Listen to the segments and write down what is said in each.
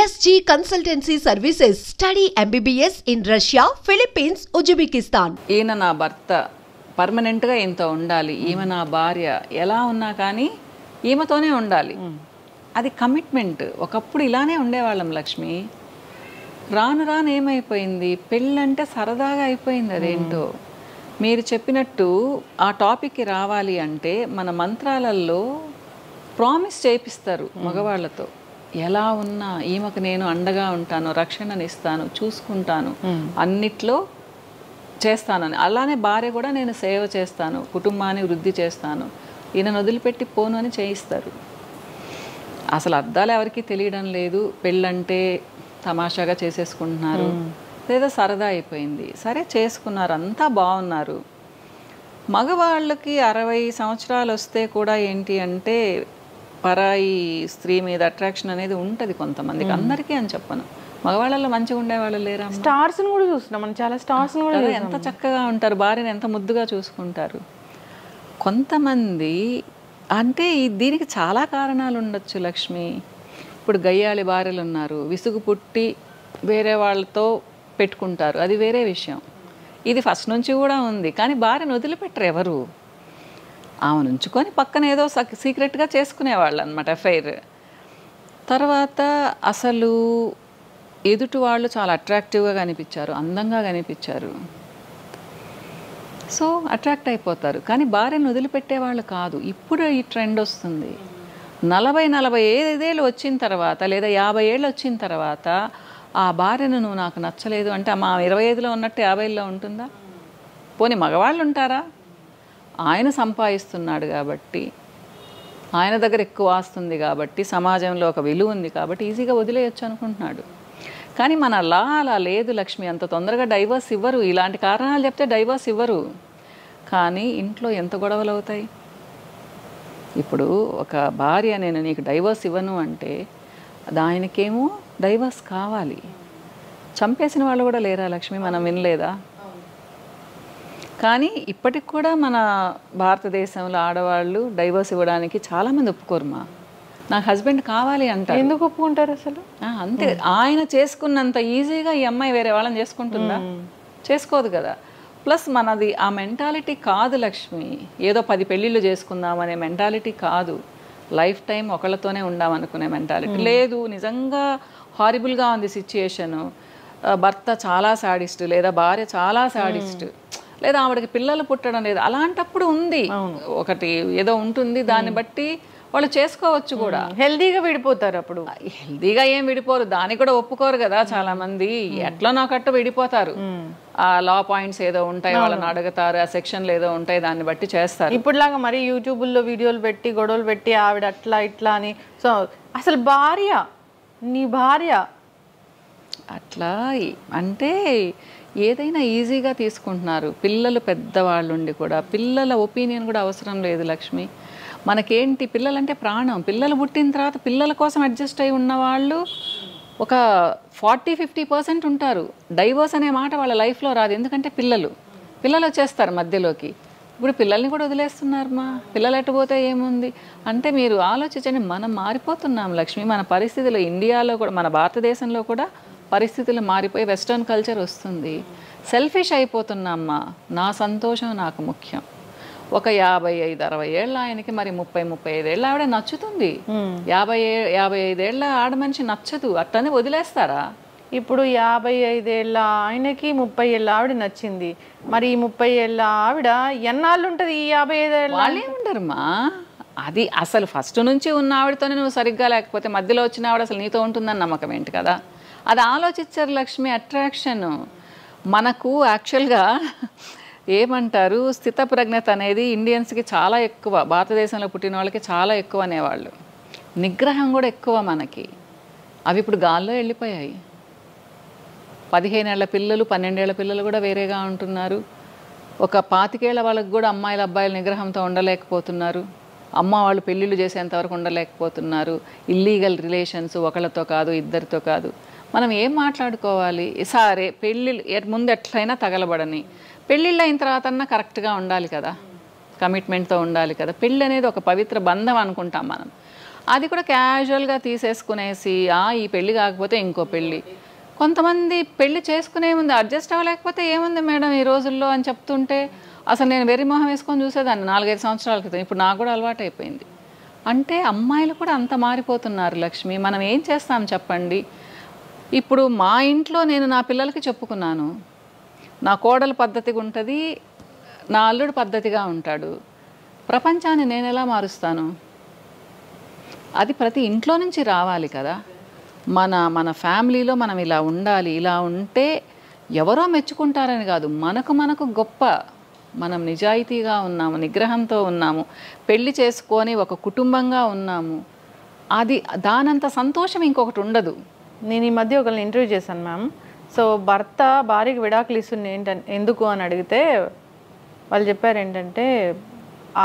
SG Consultancy Services. Study MBBS in Russia, Philippines, Uzbekistan. ఈయన నా భర్త పర్మనెంట్గా ఈయనతో ఉండాలి, ఈమె నా భార్య, ఎలా ఉన్నా కానీ ఈమెతోనే ఉండాలి. అది కమిట్మెంట్. ఒకప్పుడు ఇలానే ఉండేవాళ్ళం లక్ష్మి. రాను రాను ఏమైపోయింది, పెళ్ళంటే సరదాగా అయిపోయింది. అదేంటో మీరు చెప్పినట్టు ఆ టాపిక్కి రావాలి అంటే మన మంత్రాలలో ప్రామిస్ చేపిస్తారు మగవాళ్ళతో. ఎలా ఉన్నా ఈమెకు నేను అండగా ఉంటాను, రక్షణనిస్తాను, చూసుకుంటాను, అన్నిట్లో చేస్తానని. అలానే భార్య కూడా నేను సేవ చేస్తాను, కుటుంబాన్ని వృద్ధి చేస్తాను, ఈయనను వదిలిపెట్టి పోను అని చేయిస్తారు. అసలు అర్థాలు ఎవరికి తెలియడం లేదు. పెళ్ళంటే తమాషాగా చేసేసుకుంటున్నారు, లేదా సరదా అయిపోయింది. సరే చేసుకున్నారు, అంతా బాగున్నారు. మగవాళ్ళకి 60 సంవత్సరాలు వస్తే కూడా ఏంటి అంటే పరాయి స్త్రీ మీద అట్రాక్షన్ అనేది ఉంటుంది కొంతమందికి, అందరికీ అని చెప్పను. మగవాళ్ళలో మంచిగా ఉండేవాళ్ళు లేరా? స్టార్స్ని కూడా చూస్తున్నాం మనం, చాలా స్టార్స్ని కూడా ఎంత చక్కగా ఉంటారు, భార్యని ఎంత ముద్దుగా చూసుకుంటారు. కొంతమంది అంటే దీనికి చాలా కారణాలు ఉండొచ్చు లక్ష్మి. ఇప్పుడు గయ్యాళి భార్యలు ఉన్నారు, విసుగు పుట్టి వేరే వాళ్ళతో పెట్టుకుంటారు, అది వేరే విషయం. ఇది ఫస్ట్ నుంచి కూడా ఉంది, కానీ భార్యను వదిలిపెట్టరు ఎవరు. ఆమెను ఉంచుకొని పక్కన ఏదో సీక్రెట్గా చేసుకునేవాళ్ళు అనమాట అఫైర్. తర్వాత అసలు ఎదుటి వాళ్ళు చాలా అట్రాక్టివ్గా కనిపించారు, అందంగా కనిపించారు, సో అట్రాక్ట్ అయిపోతారు. కానీ భార్యను వదిలిపెట్టేవాళ్ళు కాదు. ఇప్పుడు ఈ ట్రెండ్ వస్తుంది. 40-45 ఏళ్ళు వచ్చిన తర్వాత, లేదా 50 ఏళ్ళు వచ్చిన తర్వాత ఆ భార్యను నువ్వు నాకు నచ్చలేదు అంటే మా 25లో ఉన్నట్టు 50లో ఉంటుందా? పోనీ మగవాళ్ళు ఉంటారా? ఆయన సంపాదిస్తున్నాడు కాబట్టి, ఆయన దగ్గర ఎక్కువ ఆస్తుంది కాబట్టి, సమాజంలో ఒక విలువ ఉంది కాబట్టి ఈజీగా వదిలేయచ్చు అనుకుంటున్నాడు. కానీ మన అలా లేదు లక్ష్మి. అంత తొందరగా డైవర్స్ ఇవ్వరు. ఇలాంటి కారణాలు చెప్తే డైవర్స్ ఇవ్వరు. కానీ ఇంట్లో ఎంత గొడవలు అవుతాయి. ఇప్పుడు ఒక భార్య నేను నీకు డైవర్స్ ఇవ్వను అంటే దానికేమో డైవర్స్ కావాలి. చంపేసిన వాళ్ళు కూడా లేరా లక్ష్మి, మనం వినలేదా? కానీ ఇప్పటికి కూడా మన భారతదేశంలో ఆడవాళ్ళు డైవర్స్ ఇవ్వడానికి చాలామంది ఒప్పుకోరుమా. నాకు హస్బెండ్ కావాలి అంటారు. ఎందుకు ఒప్పుకుంటారు అసలు? అంతే. ఆయన చేసుకున్నంత ఈజీగా ఈ అమ్మాయి వేరే వాళ్ళని చేసుకుంటుందా? చేసుకోదు కదా. ప్లస్ మనది ఆ మెంటాలిటీ కాదు లక్ష్మి. ఏదో 10 పెళ్ళిళ్ళు చేసుకుందామనే మెంటాలిటీ కాదు. లైఫ్ టైం ఒకళ్ళతోనే ఉండామనుకునే మెంటాలిటీ లేదు. నిజంగా హారిబుల్గా ఉంది సిచ్యుయేషను. భర్త చాలా సాడిస్ట్, లేదా భార్య చాలా సాడిస్ట్, లేదా ఆవిడకి పిల్లలు పుట్టడం లేదు, అలాంటప్పుడు ఉంది ఒకటి ఏదో ఉంటుంది. దాన్ని బట్టి వాళ్ళు చేసుకోవచ్చు కూడా. హెల్దీగా విడిపోతారు. అప్పుడు హెల్దీగా ఏం విడిపోరు, దానికి కూడా ఒప్పుకోరు కదా చాలా మంది. ఎట్లా నాకట్టు విడిపోతారు. ఆ లా పాయింట్స్ ఏదో ఉంటాయి, వాళ్ళని అడుగుతారు, ఆ సెక్షన్లు ఏదో ఉంటాయి, దాన్ని బట్టి చేస్తారు. ఇప్పుడులాగా మరి యూట్యూబ్లో వీడియోలు పెట్టి గొడవలు పెట్టి ఆవిడ అట్లా ఇట్లా అని. సో అసలు భార్య, నీ భార్య అట్లా అంటే ఏదైనా ఈజీగా తీసుకుంటున్నారు. పిల్లలు పెద్దవాళ్ళు ఉండి కూడా పిల్లల ఒపీనియన్ కూడా అవసరం లేదు లక్ష్మి. మనకేంటి, పిల్లలంటే ప్రాణం. పిల్లలు పుట్టిన తర్వాత పిల్లల కోసం అడ్జస్ట్ అయి ఉన్న వాళ్ళు ఒక 40-50% ఉంటారు. డైవర్స్ అనే మాట వాళ్ళ లైఫ్లో రాదు, ఎందుకంటే పిల్లలు వచ్చేస్తారు మధ్యలోకి. ఇప్పుడు పిల్లల్ని కూడా వదిలేస్తున్నారమ్మా. పిల్లలు ఎట్టుపోతే ఏముంది అంటే మీరు ఆలోచించండి. మనం మారిపోతున్నాం లక్ష్మి. మన పరిస్థితులు ఇండియాలో కూడా, మన భారతదేశంలో కూడా పరిస్థితులు మారిపోయి వెస్ట్రన్ కల్చర్ వస్తుంది. సెల్ఫిష్ అయిపోతున్నామ్మా. నా సంతోషం నాకు ముఖ్యం. ఒక 55-60 ఏళ్ళ ఆయనకి మరి 30-35 ఏళ్ళ ఆవిడ నచ్చుతుంది. 50-55 ఏళ్ళ ఆడ మనిషి నచ్చదు, అట్టనే వదిలేస్తారా? ఇప్పుడు 55 ఏళ్ళ ఆయనకి 30 ఏళ్ళ ఆవిడ నచ్చింది. మరి ఈ 30 ఏళ్ళ ఆవిడ ఎన్నాళ్ళు ఉంటుంది? ఈ 55 ఏళ్ళ వాళ్ళే ఉండరుమా. అది అసలు ఫస్ట్ నుంచి ఉన్న ఆవిడతోనే నువ్వు సరిగ్గా లేకపోతే మధ్యలో వచ్చిన ఆవిడ అసలు నీతో ఉంటుందని నమ్మకం ఏంటి కదా. అది ఆలోచించారు లక్ష్మి. అట్రాక్షన్ మనకు యాక్చువల్గా ఏమంటారు, స్థితప్రజ్ఞత అనేది ఇండియన్స్కి చాలా ఎక్కువ. భారతదేశంలో పుట్టిన వాళ్ళకి చాలా ఎక్కువ అనేవాళ్ళు. నిగ్రహం కూడా ఎక్కువ మనకి. అవి ఇప్పుడు గాల్లో వెళ్ళిపోయాయి. 15 ఏళ్ల పిల్లలు, 12 ఏళ్ల పిల్లలు కూడా వేరేగా ఉంటున్నారు. ఒక 25 ఏళ్ల వాళ్ళకి కూడా అమ్మాయిలు అబ్బాయిలు నిగ్రహంతో ఉండలేకపోతున్నారు. అమ్మ వాళ్ళు పెళ్ళిళ్ళు చేసేంతవరకు ఉండలేకపోతున్నారు. ఇల్లీగల్ రిలేషన్స్, ఒకళ్ళతో కాదు ఇద్దరితో కాదు. మనం ఏం మాట్లాడుకోవాలి? సరే పెళ్ళిళ్ళు ముందు ఎట్లయినా తగలబడని, పెళ్ళిళ్ళు అయిన తర్వాత అన్నా కరెక్ట్గా ఉండాలి కదా, కమిట్మెంట్తో ఉండాలి కదా. పెళ్ళి అనేది ఒక పవిత్ర బంధం అనుకుంటాం మనం. అది కూడా క్యాజువల్గా తీసేసుకునేసి ఈ పెళ్ళి కాకపోతే ఇంకో పెళ్ళి. కొంతమంది పెళ్లి చేసుకునే ముందు అడ్జస్ట్ అవ్వలేకపోతే ఏముంది మేడం ఈ రోజుల్లో అని చెప్తుంటే అసలు నేను వెర్రి మొహం వేసుకొని చూసేదాన్ని 4-5 సంవత్సరాల క్రితం. ఇప్పుడు నాకు కూడా అలవాటు అయిపోయింది. అంటే అమ్మాయిలు కూడా అంత మారిపోతున్నారు లక్ష్మి. మనం ఏం చేస్తాం చెప్పండి. ఇప్పుడు మా ఇంట్లో నేను నా పిల్లలకి చెప్పుకున్నాను, నా కోడలు పద్ధతిగా ఉంటుంది, నా అల్లుడు పద్ధతిగా ఉంటాడు. ప్రపంచాన్ని నేను ఎలా మారుస్తాను? అది ప్రతి ఇంట్లో నుంచి రావాలి కదా. మన ఫ్యామిలీలో మనం ఇలా ఉండాలి, ఇలా ఉంటే ఎవరో మెచ్చుకుంటారని కాదు, మనకు గొప్ప. మనం నిజాయితీగా ఉన్నాము, నిగ్రహంతో ఉన్నాము, పెళ్లి చేసుకొని ఒక కుటుంబంగా ఉన్నాము. అది దానంత సంతోషం ఇంకొకటి ఉండదు. నేను ఈ మధ్య ఒకరిని ఇంటర్వ్యూ చేశాను మ్యామ్. సో భర్త భార్యకి విడాకులు ఇస్తుంది ఎందుకు అని అడిగితే వాళ్ళు చెప్పారు ఏంటంటే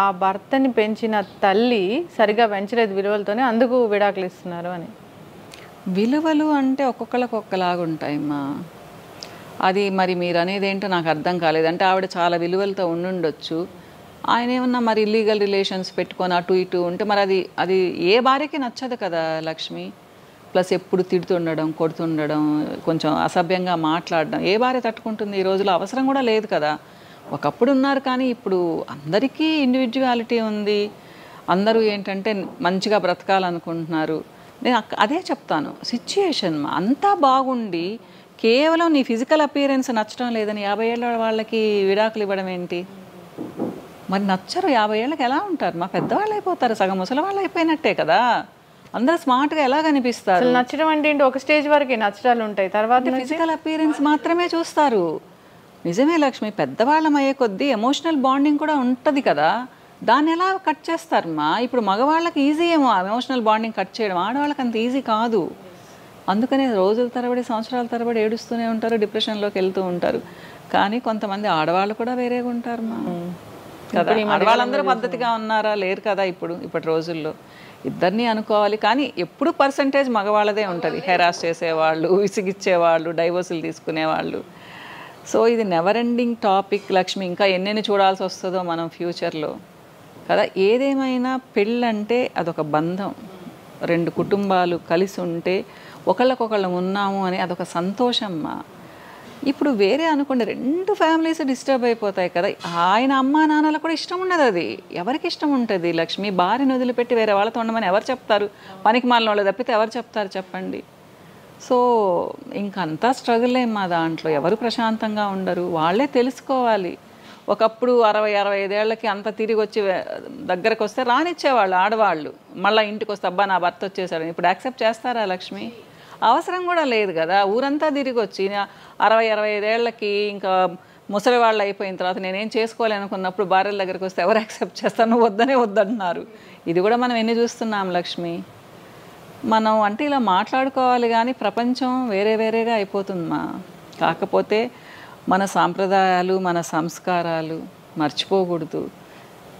ఆ భర్తని పెంచిన తల్లి సరిగా పెంచలేదు విలువలతోనే, అందుకు విడాకులు ఇస్తున్నారు అని. విలువలు అంటే ఒక్కొక్కళ్ళకి ఒక్కలాగుంటాయమ్మా. అది మరి మీరు అనేది ఏంటో నాకు అర్థం కాలేదు. అంటే ఆవిడ చాలా విలువలతో ఉండుండొచ్చు, ఆయన ఏమన్నా మరి ఇల్లీగల్ రిలేషన్స్ పెట్టుకొని అటు ఇటు ఉంటే మరి అది ఏ భార్యకి నచ్చదు కదా లక్ష్మి. ప్లస్ ఎప్పుడు తిడుతుండడం, కొడుతుండడం, కొంచెం అసభ్యంగా మాట్లాడడం ఏ భార్య తట్టుకుంటుంది? ఈ రోజులో అవసరం కూడా లేదు కదా. ఒకప్పుడు ఉన్నారు కానీ ఇప్పుడు అందరికీ ఇండివిజువాలిటీ ఉంది. అందరూ ఏంటంటే మంచిగా బ్రతకాలనుకుంటున్నారు. నేను అదే చెప్తాను, సిచ్యుయేషన్ అంతా బాగుండి కేవలం నీ ఫిజికల్ అపియరెన్స్ నచ్చడం లేదని 50 ఏళ్ళ వాళ్ళకి విడాకులు ఇవ్వడం ఏంటి? మరి నచ్చరు 50 ఏళ్ళకి ఎలా ఉంటారు? మా పెద్దవాళ్ళు అయిపోతారు, సగం ముసలి వాళ్ళు అయిపోయినట్టే కదా. అందరూ స్మార్ట్గా ఎలా కనిపిస్తారు? నచ్చడం అంటే ఏంటి? ఒక స్టేజ్ వరకే నచ్చడాలు ఉంటాయి, తర్వాత ఫిజికల్ అపియరెన్స్ మాత్రమే చూస్తారు. నిజమే లక్ష్మి, పెద్దవాళ్ళం అయ్యే కొద్దీ ఎమోషనల్ బాండింగ్ కూడా ఉంటుంది కదా, దాన్ని ఎలా కట్ చేస్తారమ్మా? ఇప్పుడు మగవాళ్ళకి ఈజీ ఏమో ఎమోషనల్ బాండింగ్ కట్ చేయడం, ఆడవాళ్ళకి అంత ఈజీ కాదు. అందుకనే రోజుల తరబడి సంవత్సరాల తరబడి ఏడుస్తూనే ఉంటారు, డిప్రెషన్లోకి వెళ్తూ ఉంటారు. కానీ కొంతమంది ఆడవాళ్ళు కూడా వేరేగా ఉంటారు మా కదా. ఆడవాళ్ళందరూ పద్ధతిగా ఉన్నారా? లేరు కదా ఇప్పటి రోజుల్లో. ఇద్దరిని అనుకోవాలి, కానీ ఎప్పుడు పర్సంటేజ్ మగవాళ్ళదే ఉంటుంది. హెరాస్ చేసేవాళ్ళు, విసిగిచ్చేవాళ్ళు, డైవోర్సులు తీసుకునేవాళ్ళు. సో ఇది నెవర్ ఎండింగ్ టాపిక్ లక్ష్మి. ఇంకా ఎన్నెన్ని చూడాల్సి వస్తుందో మనం ఫ్యూచర్లో కదా. ఏదేమైనా పెళ్ళంటే అదొక బంధం, 2 కుటుంబాలు కలిసి ఉంటే ఒకళ్ళకొకళ్ళం ఉన్నాము అని అదొక సంతోషమ్మా. ఇప్పుడు వేరే అనుకోండి, 2 ఫ్యామిలీస్ డిస్టర్బ్ అయిపోతాయి కదా. ఆయన అమ్మా నాన్నలకు కూడా ఇష్టం ఉండదు. అది ఎవరికి ఇష్టం ఉంటుంది లక్ష్మి? భార్యను వదిలిపెట్టి వేరే వాళ్ళతో ఉండమని ఎవరు చెప్తారు? పనికి మాలిన వాళ్ళు తప్పితే ఎవరు చెప్తారు చెప్పండి? సో ఇంకంతా స్ట్రగులే మా దాంట్లో. ఎవరు ప్రశాంతంగా ఉండరు, వాళ్ళే తెలుసుకోవాలి. ఒకప్పుడు 60-65 ఏళ్ళకి అంత తిరిగి వచ్చి దగ్గరకు వస్తే రానిచ్చేవాళ్ళు ఆడవాళ్ళు. మళ్ళీ ఇంటికి వస్తే అబ్బా నా భర్త వచ్చేసాడు. ఇప్పుడు యాక్సెప్ట్ చేస్తారా లక్ష్మి? అవసరం కూడా లేదు కదా. ఊరంతా తిరిగి వచ్చి 60-65 ఏళ్ళకి ఇంకా ముసలి వాళ్ళు అయిపోయిన తర్వాత నేనేం చేసుకోలేనుకున్నప్పుడు భార్యల దగ్గరికి వస్తే ఎవరు యాక్సెప్ట్ చేస్తారు? నువ్వు వద్దంటున్నారు. ఇది కూడా మనం ఎన్ని చూస్తున్నాం లక్ష్మి. మనం అంటే ఇలా మాట్లాడుకోవాలి కానీ ప్రపంచం వేరేగా అయిపోతుందమ్మా. కాకపోతే మన సాంప్రదాయాలు, మన సంస్కారాలు మర్చిపోకూడదు.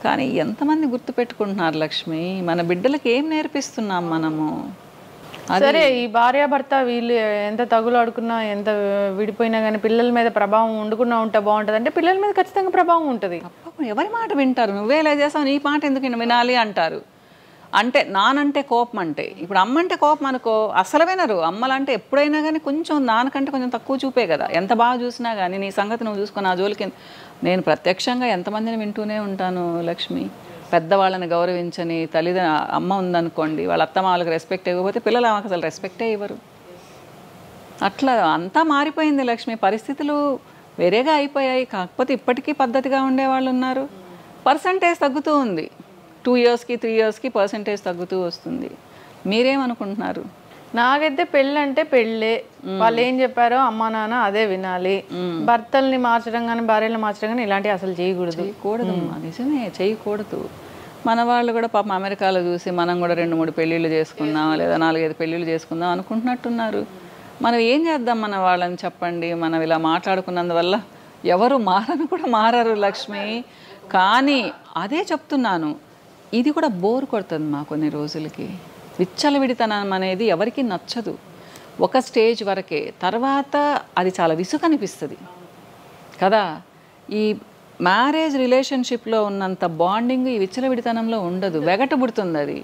కానీ ఎంతమంది గుర్తుపెట్టుకుంటున్నారు లక్ష్మి? మన బిడ్డలకి ఏం నేర్పిస్తున్నాం మనము? సరే, ఈ భార్యాభర్త వీళ్ళు ఎంత తగులాడుకున్నా, ఎంత విడిపోయినా కానీ పిల్లల మీద ప్రభావం ఉండకుండా ఉంటే బాగుంటుంది అంటే పిల్లల మీద ఖచ్చితంగా ప్రభావం ఉంటుంది. ఎవరి మాట వింటారు? నువ్వే ఇలా చేస్తావు, నీ మాట ఎందుకు వినాలి అంటారు. అంటే నానంటే కోపం, అంటే ఇప్పుడు అమ్మంటే కోపం అనుకో, అసలు వినరు. అమ్మలంటే ఎప్పుడైనా కానీ కొంచెం నాన్నకంటే కొంచెం తక్కువ చూపే కదా. ఎంత బాగా చూసినా కానీ నీ సంగతి నువ్వు చూసుకుని ఆ జోలికి. నేను ప్రత్యక్షంగా ఎంతమందిని వింటూనే ఉంటాను లక్ష్మి. పెద్దవాళ్ళని గౌరవించని అమ్మ ఉందనుకోండి, వాళ్ళ అత్తమామలకు రెస్పెక్ట్ ఇవ్వకపోతే పిల్లలు ఆమెకు అసలు రెస్పెక్టే ఇవ్వరు. అట్లా అంతా మారిపోయింది లక్ష్మి. పరిస్థితులు వేరేగా అయిపోయాయి. కాకపోతే ఇప్పటికీ పద్ధతిగా ఉండేవాళ్ళు ఉన్నారు. పర్సంటేజ్ తగ్గుతూ ఉంది. 2 ఇయర్స్కి 3 ఇయర్స్కి పర్సంటేజ్ తగ్గుతూ వస్తుంది. మీరేమనుకుంటున్నారు? నాకైతే పెళ్ళి అంటే పెళ్ళే. వాళ్ళు ఏం చెప్పారో అమ్మా నాన్న అదే వినాలి. భర్తల్ని మార్చడం కానీ భార్యలు మార్చడం కానీ ఇలాంటివి అసలు చేయకూడదు. నిజమే, చేయకూడదు. మన వాళ్ళు కూడా పాపం అమెరికాలో చూసి మనం కూడా 2-3 పెళ్ళిళ్ళు చేసుకుందాం, లేదా 4-5 పెళ్ళిళ్ళు చేసుకుందాం అనుకుంటున్నట్టున్నారు. మనం ఏం చేద్దాం మన వాళ్ళని చెప్పండి? మనం ఇలా మాట్లాడుకున్నందువల్ల ఎవరు మారరు లక్ష్మి. కానీ అదే చెప్తున్నాను, ఇది కూడా బోర్ కొడుతుంది మా కొన్ని రోజులకి. విచ్చలవిడితనం అనేది ఎవరికి నచ్చదు. ఒక స్టేజ్ వరకే, తర్వాత అది చాలా విసుగనిపిస్తుంది కదా. ఈ మ్యారేజ్ రిలేషన్షిప్లో ఉన్నంత బాండింగ్ ఈ విచ్చలవిడితనంలో ఉండదు. వెగటబుడుతుంది అది.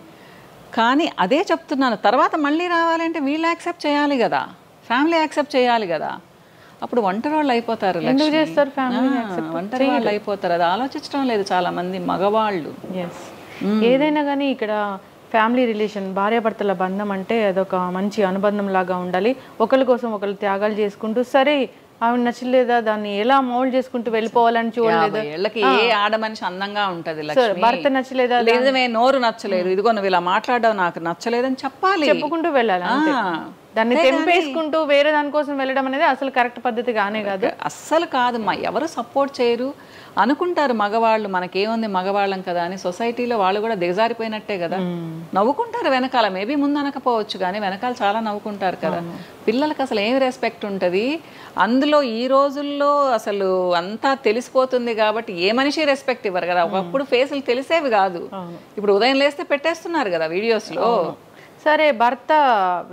కానీ అదే చెప్తున్నాను, తర్వాత మళ్ళీ రావాలంటే వీళ్ళు యాక్సెప్ట్ చేయాలి కదా, ఫ్యామిలీ యాక్సెప్ట్ చేయాలి కదా. అప్పుడు ఒంటరి వాళ్ళు అయిపోతారు, ఒంటరి వాళ్ళు అయిపోతారు. అది ఆలోచించడం లేదు చాలా మంది మగవాళ్ళు. ఏదైనా కానీ ఇక్కడ ఫ్యామిలీ రిలేషన్, భార్యాభర్తల బంధం అంటే అదొక మంచి అనుబంధం లాగా ఉండాలి. ఒకరి కోసం ఒకరు త్యాగాలు చేసుకుంటూ, సరే ఆవిడ నచ్చలేదా దాన్ని ఎలా మౌల్డ్ చేసుకుంటూ వెళ్ళిపోవాలని చూడలేదు. ఏ ఆడ మనిషి అందంగా ఉంటది, భర్త నచ్చలేదా, లేదమే నోరు నచ్చలేదు, ఇదిగో నువ్వు ఇలా మాట్లాడడం నాకు నచ్చలేదని చెప్పాలి, చెప్పుకుంటూ వెళ్ళాలి. దాన్ని తెంపేసుకుంటూ వేరే దానికోసం వెళ్ళడం అనేది అసలు కరెక్ట్ పద్ధతి కానే కాదు. అస్సలు కాదమ్మా. ఎవరు సపోర్ట్ చేయరు అనుకుంటారు మగవాళ్ళు, మనకేముంది మగవాళ్ళం కదా అని. సొసైటీలో వాళ్ళు కూడా దిగజారిపోయినట్టే కదా, నవ్వుకుంటారు వెనకాల. మేబీ ముందు అనకపోవచ్చు కానీ వెనకాల చాలా నవ్వుకుంటారు కదా. పిల్లలకి అసలు ఏమి రెస్పెక్ట్ ఉంటుంది అందులో? ఈ రోజుల్లో అసలు అంతా తెలిసిపోతుంది కాబట్టి ఏ మనిషి రెస్పెక్ట్ ఇవ్వరు కదా. ఒకప్పుడు ఫేసులు తెలిసేవి కాదు, ఇప్పుడు ఉదయం లేస్తే పెట్టేస్తున్నారు కదా వీడియోస్లో. సరే, భర్త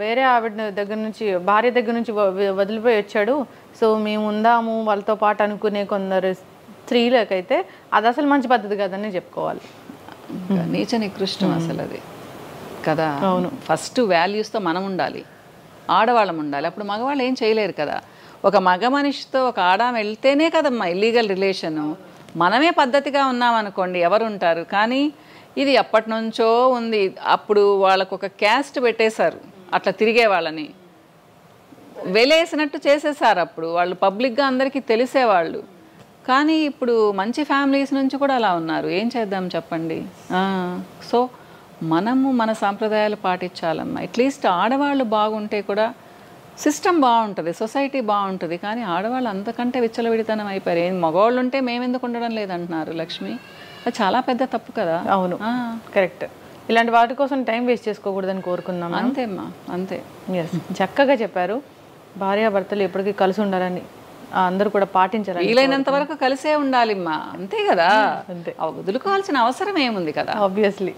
వేరే ఆవిడ దగ్గర నుంచి, భార్య దగ్గర నుంచి వదిలిపోయి వచ్చాడు, సో మేము ఉందాము వాళ్ళతో పాటు అనుకునే కొందరు స్త్రీలకైతే అది అసలు మంచి పద్ధతి కాదని చెప్పుకోవాలి. నీచ నికృష్టం అసలు అది కదా. అవును, ఫస్ట్ వాల్యూస్తో మనం ఉండాలి, ఆడవాళ్ళం ఉండాలి. అప్పుడు మగవాళ్ళు ఏం చేయలేరు కదా. ఒక మగ మనిషితో ఒక ఆడ వెళ్తేనే కదమ్మా ఇల్లీగల్ రిలేషను. మనమే పద్ధతిగా ఉన్నామనుకోండి ఎవరు ఉంటారు. కానీ ఇది ఎప్పటి నుంచో ఉంది. అప్పుడు వాళ్ళకు ఒక క్యాస్ట్ పెట్టేశారు, అట్లా తిరిగే వాళ్ళని వెలేసినట్టు చేసేసారు. అప్పుడు వాళ్ళు పబ్లిక్గా అందరికీ తెలిసేవాళ్ళు. కానీ ఇప్పుడు మంచి ఫ్యామిలీస్ నుంచి కూడా అలా ఉన్నారు. ఏం చేద్దాం చెప్పండి. సో మనము మన సాంప్రదాయాలు పాటించాలమ్మా. అట్లీస్ట్ ఆడవాళ్ళు బాగుంటే కూడా సిస్టమ్ బాగుంటుంది, సొసైటీ బాగుంటుంది. కానీ ఆడవాళ్ళు అంతకంటే విచ్చలవిడితనం అయిపోయారు. ఏం మగవాళ్ళు ఉంటే మేమెందుకు ఉండడం లేదంటున్నారు లక్ష్మి. అది చాలా పెద్ద తప్పు కదా. అవును, కరెక్ట్. ఇలాంటి వాటి కోసం టైం వేస్ట్ చేసుకోకూడదని కోరుకుందాం. అంతేమ్మా, అంతే. చక్కగా చెప్పారు. భార్యాభర్తలు ఎప్పటికీ కలిసి ఉండాలని అందరూ కూడా పాటించాలి. వీలైనంత వరకు కలిసే ఉండాలిమ్మా, అంతే కదా. అంతే, వదులుకోవాల్సిన అవసరం ఏముంది కదా. ఆబ్వియస్లీ.